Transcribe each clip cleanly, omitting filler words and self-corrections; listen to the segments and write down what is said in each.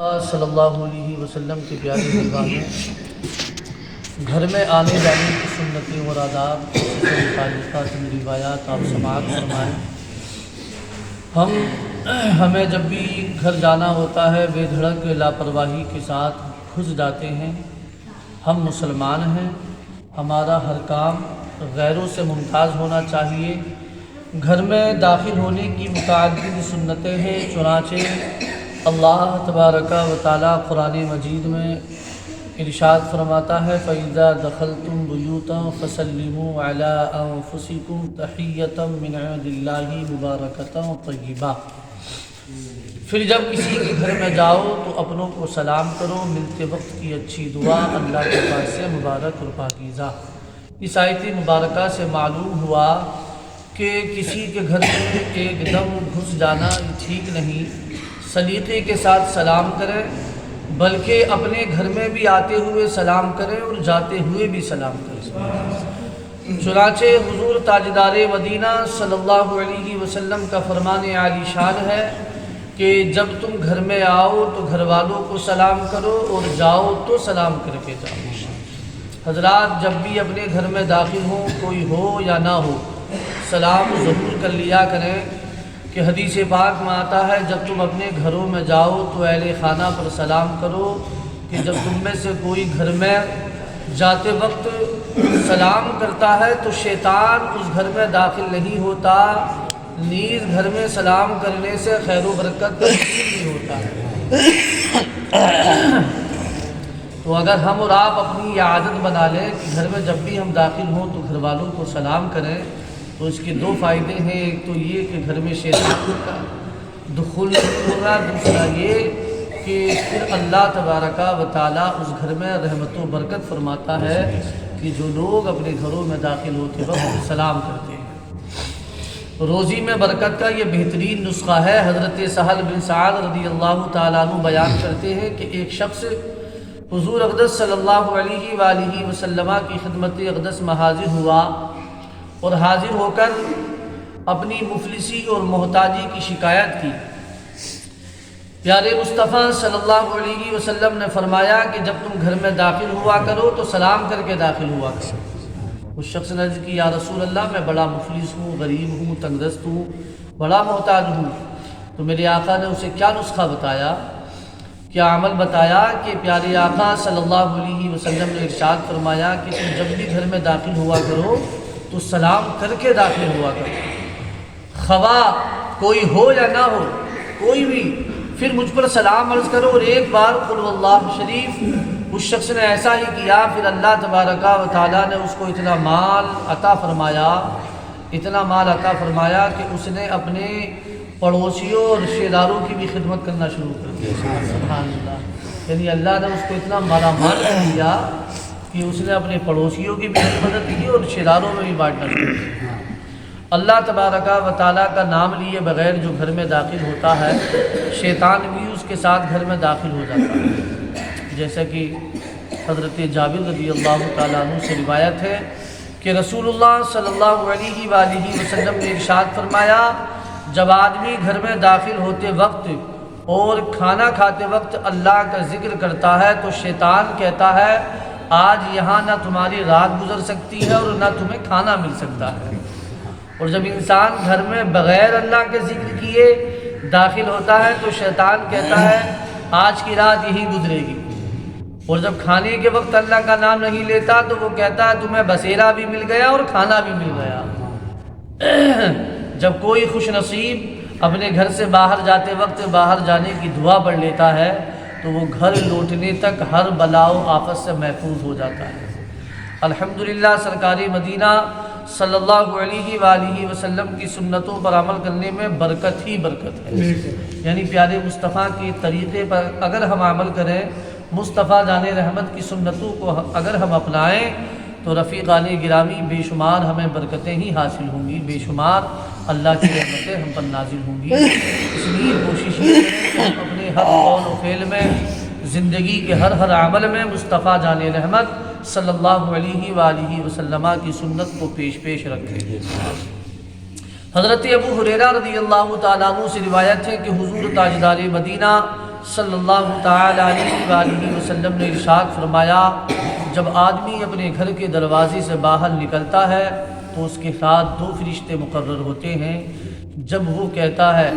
صلی اللہ علیہ وسلم کی پیاری زبانیں گھر میں آنے جانے کی سنتیں اور آداب سے متعلقہ چند روایات آپ سماعت فرمائیں۔ ہمیں جب بھی گھر جانا ہوتا ہے بے دھڑک لاپرواہی کے ساتھ گھس جاتے ہیں۔ ہم مسلمان ہیں، ہمارا ہر کام غیروں سے ممتاز ہونا چاہیے۔ گھر میں داخل ہونے کی متعدد سنتیں ہیں، چنانچہ اللہ تبارک و تعالیٰ قرآن مجید میں ارشاد فرماتا ہے فَإِذَا دَخَلْتُمْ بُيُوتًا فَسَلِّمُوا عَلَىٰ أَنفُسِكُمْ تَحِيَّةً مِّنْ عِندِ اللَّهِ مُبَارَكَةً طَيِّبَةً۔ پھر جب کسی کے گھر میں جاؤ تو اپنوں کو سلام کرو، ملتے وقت کی اچھی دعا اللہ کے پاس سے مبارک اور پاکیزہ۔ اس آیت مبارکہ سے معلوم ہوا کہ کسی کے گھر میں ایک دم گھس جانا ٹھیک نہیں، سلیقے کے ساتھ سلام کریں، بلکہ اپنے گھر میں بھی آتے ہوئے سلام کریں اور جاتے ہوئے بھی سلام کریں۔ چنانچہ حضور تاجدار مدینہ صلی اللہ علیہ وسلم کا فرمان عالی شان ہے کہ جب تم گھر میں آؤ تو گھر والوں کو سلام کرو اور جاؤ تو سلام کر کے جاؤ۔ حضرات جب بھی اپنے گھر میں داخل ہوں، کوئی ہو یا نہ ہو، سلام ضرور کر لیا کریں، کہ حدیث پاک میں آتا ہے جب تم اپنے گھروں میں جاؤ تو اہل خانہ پر سلام کرو، کہ جب تم میں سے کوئی گھر میں جاتے وقت سلام کرتا ہے تو شیطان اس گھر میں داخل نہیں ہوتا، نیز گھر میں سلام کرنے سے خیر و برکت کا نہیں ہوتا ہے۔ تو اگر ہم اور آپ اپنی یہ عادت بنا لیں کہ گھر میں جب بھی ہم داخل ہوں تو گھر والوں کو سلام کریں، تو اس کے دو فائدے ہیں۔ ایک تو یہ کہ گھر میں شیطان کا دخول نہیں ہوگا، دوسرا یہ کہ پھر اللہ تبارک و تعالیٰ اس گھر میں رحمت و برکت فرماتا ہے کہ جو لوگ اپنے گھروں میں داخل ہوتے وقت سلام کرتے ہیں۔ روزی میں برکت کا یہ بہترین نسخہ ہے۔ حضرت سہل بن سعد رضی اللہ تعالیٰ عنہ بیان کرتے ہیں کہ ایک شخص حضور اقدس صلی اللہ علیہ وآلہ وسلم کی خدمت اقدس میں حاضر ہوا اور حاضر ہو کر اپنی مفلسی اور محتاجی کی شکایت کی۔ پیارے مصطفیٰ صلی اللہ علیہ وسلم نے فرمایا کہ جب تم گھر میں داخل ہوا کرو تو سلام کر کے داخل ہوا کرو۔ اس شخص نے عرض کی یا رسول اللہ میں بڑا مفلس ہوں، غریب ہوں، تنگ دست ہوں، بڑا محتاج ہوں۔ تو میرے آقا نے اسے کیا نسخہ بتایا، کیا عمل بتایا کہ پیارے آقا صلی اللہ علیہ وسلم نے ارشاد فرمایا کہ تم جب بھی گھر میں داخل ہوا کرو تو سلام کر کے داخل ہوا کرو، خواہ کوئی ہو یا نہ ہو، کوئی بھی، پھر مجھ پر سلام عرض کرو اور ایک بار قل واللہ شریف۔ اس شخص نے ایسا ہی کیا، پھر اللہ تبارک و تعالیٰ نے اس کو اتنا مال عطا فرمایا کہ اس نے اپنے پڑوسیوں اور رشتہ داروں کی بھی خدمت کرنا شروع کر دیا۔ سبحان اللہ، یعنی اللہ نے اس کو اتنا مالا مال کیا کہ اس نے اپنے پڑوسیوں کی بھی مدد کی اور رشتہ داروں میں بھی بانٹنا شروع کیا۔ اللہ تبارک و تعالیٰ کا نام لیے بغیر جو گھر میں داخل ہوتا ہے، شیطان بھی اس کے ساتھ گھر میں داخل ہو جاتا ہے۔ جیسا کہ حضرت جابر رضی اللہ تعالیٰ عنہ سے روایت ہے کہ رسول اللہ صلی اللہ علیہ وآلہ وسلم نے ارشاد فرمایا جب آدمی گھر میں داخل ہوتے وقت اور کھانا کھاتے وقت اللہ کا ذکر کرتا ہے تو شیطان کہتا ہے آج یہاں نہ تمہاری رات گزر سکتی ہے اور نہ تمہیں کھانا مل سکتا ہے۔ اور جب انسان گھر میں بغیر اللہ کے ذکر کیے داخل ہوتا ہے تو شیطان کہتا ہے آج کی رات یہی گزرے گی۔ اور جب کھانے کے وقت اللہ کا نام نہیں لیتا تو وہ کہتا ہے تمہیں بسیرا بھی مل گیا اور کھانا بھی مل گیا۔ جب کوئی خوش نصیب اپنے گھر سے باہر جاتے وقت باہر جانے کی دعا پڑھ لیتا ہے تو وہ گھر لوٹنے تک ہر بلا و آفت سے محفوظ ہو جاتا ہے۔ الحمدللہ سرکار مدینہ صلی اللہ علیہ وآلہ وسلم کی سنتوں پر عمل کرنے میں برکت ہی برکت ہے۔ یعنی پیارے مصطفیٰ کے طریقے پر اگر ہم عمل کریں، مصطفیٰ جان رحمت کی سنتوں کو اگر ہم اپنائیں تو رفیقان گرامی بے شمار ہمیں برکتیں ہی حاصل ہوں گی، بے شمار اللہ کی رحمتیں ہم پر نازل ہوں گی۔ اس لیے کوشش یہ کریں کہ ہم اپنے ہر قول و فعل میں، زندگی کے ہر عمل میں مصطفیٰ جان رحمت صلی اللہ علیہ وآلہ وسلم کی سنت کو پیش رکھیں۔ حضرت ابو ہریرہ رضی اللہ تعالیٰ عنہ سے روایت ہے کہ حضور تاجدار مدینہ صلی اللہ تعالی علیہ وآلہ وسلم نے ارشاد فرمایا، جب آدمی اپنے گھر کے دروازے سے باہر نکلتا ہے تو اس کے ساتھ 2 فرشتے مقرر ہوتے ہیں۔ جب وہ کہتا ہے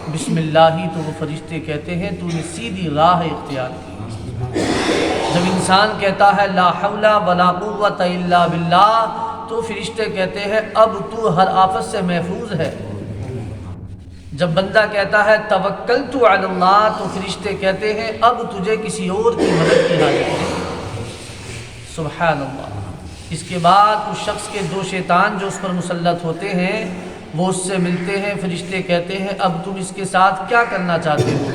بسم اللہ تو وہ فرشتے کہتے ہیں تو نے سیدھی راہ اختیار کی۔ جب انسان کہتا ہے لا حول ولا قوت الا باللہ تو فرشتے کہتے ہیں اب تو ہر آفت سے محفوظ ہے۔ جب بندہ کہتا ہے توکلت علی اللہ تو فرشتے کہتے ہیں اب تجھے کسی اور کی مدد کی حاجت نہیں۔ سبحان اللہ۔ اس کے بعد اس شخص کے 2 شیطان جو اس پر مسلط ہوتے ہیں وہ اس سے ملتے ہیں، فرشتے کہتے ہیں اب تم اس کے ساتھ کیا کرنا چاہتے ہو؟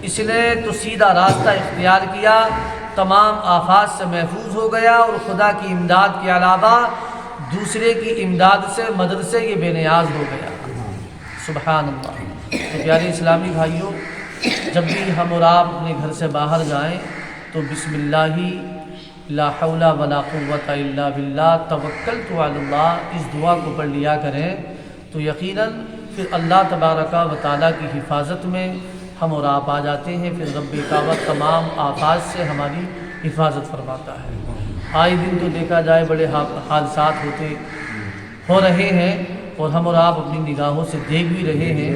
اس نے تو سیدھا راستہ اختیار کیا، تمام آفات سے محفوظ ہو گیا اور خدا کی امداد کے علاوہ دوسرے کی امداد سے مدد سے یہ بے نیاز ہو گیا۔ سبحان اللہ۔ تو پیارے اسلامی بھائیوں، جب بھی ہم اور آپ اپنے گھر سے باہر جائیں تو بسم اللہ لا حول ولا قوت الا باللہ توکلت علی اللہ اس دعا کو پڑھ لیا کریں تو یقیناً پھر اللہ تبارک و تعالیٰ کی حفاظت میں ہم اور آپ آ جاتے ہیں۔ پھر رب کعبہ تمام آفات سے ہماری حفاظت فرماتا ہے۔ آئے دن تو دیکھا جائے بڑے حادثات ہو رہے ہیں اور ہم اور آپ اپنی نگاہوں سے دیکھ بھی رہے ہیں۔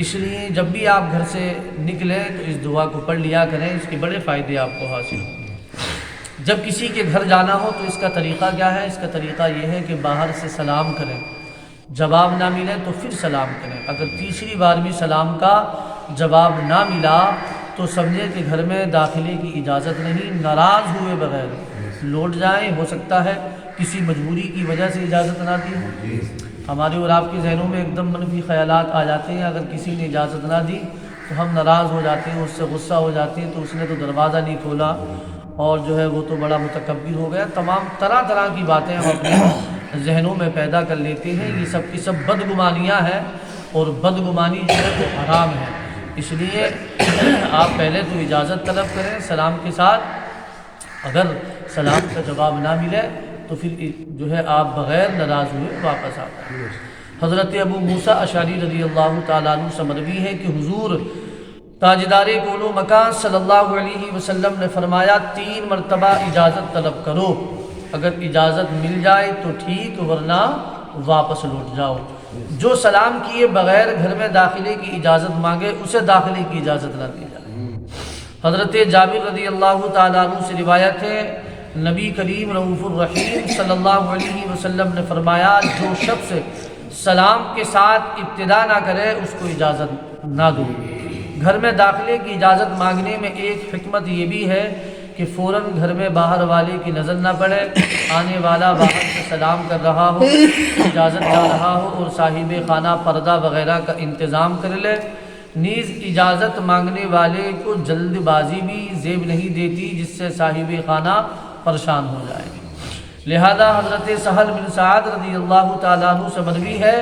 اس لیے جب بھی آپ گھر سے نکلیں تو اس دعا کو پڑھ لیا کریں، اس کے بڑے فائدے آپ کو حاصل ہوں۔ جب کسی کے گھر جانا ہو تو اس کا طریقہ کیا ہے؟ اس کا طریقہ یہ ہے کہ باہر سے سلام کریں، جواب نہ ملے تو پھر سلام کریں۔ اگر تیسری بار بھی سلام کا جواب نہ ملا تو سمجھے کہ گھر میں داخلے کی اجازت نہیں، ناراض ہوئے بغیر لوٹ جائیں۔ ہو سکتا ہے کسی مجبوری کی وجہ سے اجازت نہ دی ہو۔ ہمارے اور آپ کے ذہنوں میں ایک دم منفی خیالات آ جاتے ہیں، اگر کسی نے اجازت نہ دی تو ہم ناراض ہو جاتے ہیں، اس سے غصہ ہو جاتے ہیں تو اس نے تو دروازہ نہیں کھولا اور جو ہے وہ تو بڑا متکبر ہو گیا۔ تمام طرح کی باتیں ہم اپنے ذہنوں میں پیدا کر لیتے ہیں۔ یہ سب کی سب بدگمانیاں ہیں اور بدگمانی جو ہے وہ حرام ہے۔ اس لیے آپ پہلے تو اجازت طلب کریں سلام کے ساتھ، اگر سلام کا جواب نہ ملے تو پھر جو ہے آپ بغیر ناراض ہوئے واپس آتے ہیں۔ حضرت ابو موسیٰ اشعری رضی اللہ تعالیٰ عنہ سے مروی ہے کہ حضور تاجدار کون و مکان صلی اللہ علیہ وسلم نے فرمایا 3 مرتبہ اجازت طلب کرو، اگر اجازت مل جائے تو ٹھیک ورنہ واپس لوٹ جاؤ۔ جو سلام کیے بغیر گھر میں داخلے کی اجازت مانگے اسے داخلے کی اجازت نہ دی جائے۔ حضرت جابر رضی اللہ تعالیٰ عنہ سے روایت ہے نبی کریم رؤوف الرحیم صلی اللہ علیہ وسلم نے فرمایا جو شخص سلام کے ساتھ ابتدا نہ کرے اس کو اجازت نہ دو۔ گھر میں داخلے کی اجازت مانگنے میں ایک حکمت یہ بھی ہے کہ فوراً گھر میں باہر والے کی نظر نہ پڑے، آنے والا باہر سے سلام کر رہا ہو، اجازت چاہ رہا ہو اور صاحب خانہ پردہ وغیرہ کا انتظام کر لے۔ نیز اجازت مانگنے والے کو جلد بازی بھی زیب نہیں دیتی جس سے صاحب خانہ پریشان ہو جائے۔ لہذا حضرت سہل بن سعد رضی اللہ تعالیٰ عنہ سے مروی ہے،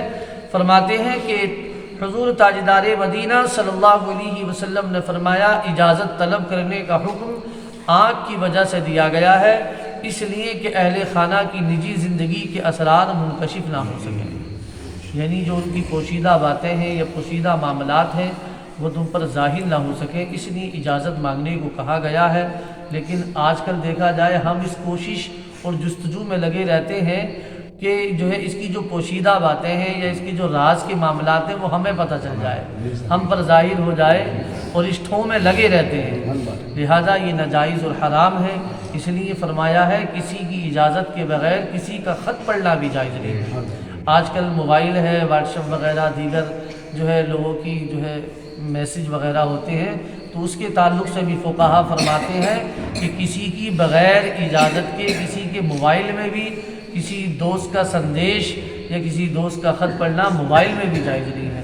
فرماتے ہیں کہ حضور تاجدار مدینہ صلی اللہ علیہ وسلم نے فرمایا اجازت طلب کرنے کا حکم آنکھ کی وجہ سے دیا گیا ہے، اس لیے کہ اہل خانہ کی نجی زندگی کے اسرار منکشف نہ ہو سکیں، یعنی جو ان کی پوشیدہ باتیں ہیں یا پوشیدہ معاملات ہیں وہ تم پر ظاہر نہ ہو سکیں، اس لیے اجازت مانگنے کو کہا گیا ہے۔ لیکن آج کل دیکھا جائے ہم اس کوشش اور جستجو میں لگے رہتے ہیں کہ جو ہے اس کی جو پوشیدہ باتیں ہیں یا اس کی جو راز کے معاملات ہیں وہ ہمیں پتہ چل جائے، ہم پر ظاہر ہو جائے اور اس ٹھوں میں لگے رہتے ہیں۔ لہذا یہ ناجائز اور حرام ہے، اس لیے فرمایا ہے کسی کی اجازت کے بغیر کسی کا خط پڑھنا بھی جائز نہیں ہے۔ آج کل موبائل ہے، واٹس ایپ وغیرہ دیگر جو ہے لوگوں کی جو ہے میسج وغیرہ ہوتے ہیں، تو اس کے تعلق سے بھی فقہا فرماتے ہیں کہ کسی کی بغیر اجازت کے کسی کے موبائل میں بھی کسی دوست کا سندیش یا کسی دوست کا خط پڑھنا موبائل میں بھی جائز نہیں ہے۔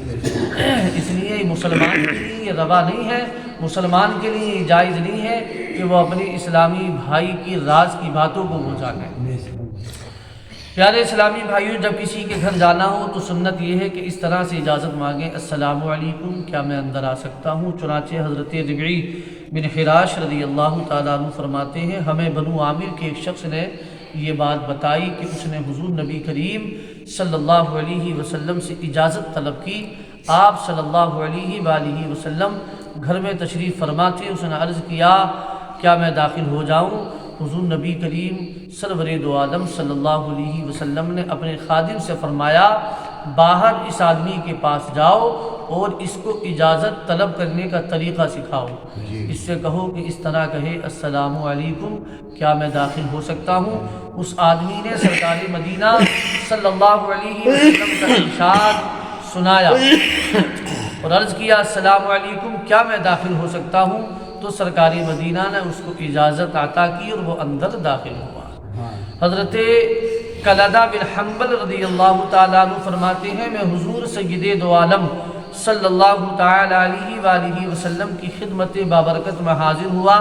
اس لیے مسلمان کے لیے یہ روا نہیں ہے، مسلمان کے لیے یہ جائز نہیں ہے کہ وہ اپنے اسلامی بھائی کی راز کی باتوں کو وہ جانے۔ پیارے اسلامی بھائیوں، جب کسی کے گھر جانا ہو تو سنت یہ ہے کہ اس طرح سے اجازت مانگیں السلام علیکم، کیا میں اندر آ سکتا ہوں؟ چنانچہ حضرت ربعی بن حراش رضی اللہ تعالیٰ عنہ فرماتے ہیں ہمیں بنو عامر کے ایک شخص نے یہ بات بتائی کہ اس نے حضور نبی کریم صلی اللہ علیہ وسلم سے اجازت طلب کی، آپ صلی اللہ علیہ وآلہ وسلم گھر میں تشریف فرما تھے، اس نے عرض کیا کیا میں داخل ہو جاؤں؟ حضور نبی کریم سرور دو عالم صلی اللہ علیہ وسلم نے اپنے خادم سے فرمایا باہر اس آدمی کے پاس جاؤ اور اس کو اجازت طلب کرنے کا طریقہ سکھاؤ، اس سے کہو کہ اس طرح کہے السلام علیکم کیا میں داخل ہو سکتا ہوں؟ اس آدمی نے سرکار مدینہ صلی اللہ علیہ وسلم کا ارشاد سنایا اور عرض کیا السلام علیکم کیا میں داخل ہو سکتا ہوں؟ تو سرکار مدینہ نے اس کو اجازت عطا کی اور وہ اندر داخل ہوا۔ حضرت قلدہ بن حنبل رضی اللہ تعالیٰ عنہ فرماتے ہیں میں حضور سید دو عالم صلی اللہ تعالیٰ علیہ وآلہ وسلم کی خدمت بابرکت میں حاضر ہوا۔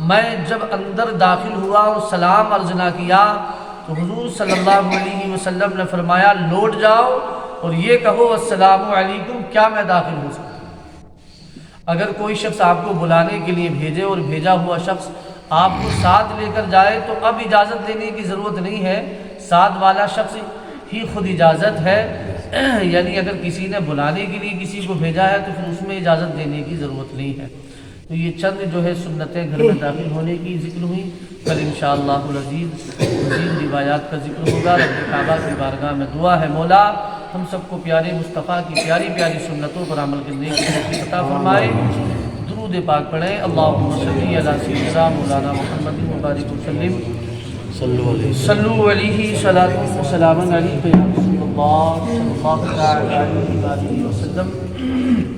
میں جب اندر داخل ہوا اور سلام عرض نہ کیا تو حضور صلی اللہ علیہ وسلم نے فرمایا لوٹ جاؤ اور یہ کہو السلام علیکم کیا میں داخل ہو سکتا ہوں؟ اگر کوئی شخص آپ کو بلانے کے لیے بھیجے اور بھیجا ہوا شخص آپ کو ساتھ لے کر جائے تو اب اجازت دینے کی ضرورت نہیں ہے، ساتھ والا شخص ہی خود اجازت ہے، یعنی اگر کسی نے بلانے کے لیے کسی کو بھیجا ہے تو پھر اس میں اجازت دینے کی ضرورت نہیں ہے۔ تو یہ چند جو ہے سنتیں گھر میں داخل ہونے کی ذکر ہوئی، کل انشاءاللہ العزیز مزید روایات کا ذکر ہوگا۔ رب کعبہ کی بارگاہ میں دعا ہے مولا ہم سب کو پیارے مصطفیٰ کی پیاری پیاری سنتوں پر عمل کرنے کی توفیق عطا فرمائے۔ درود پاک پڑھیں اللہم صلی علی سیدنا مولانا محمد مبارک وسلم صلو علیہ صلاۃ و سلام علیہ یا رسول اللہ صلی اللہ علیہ وسلم۔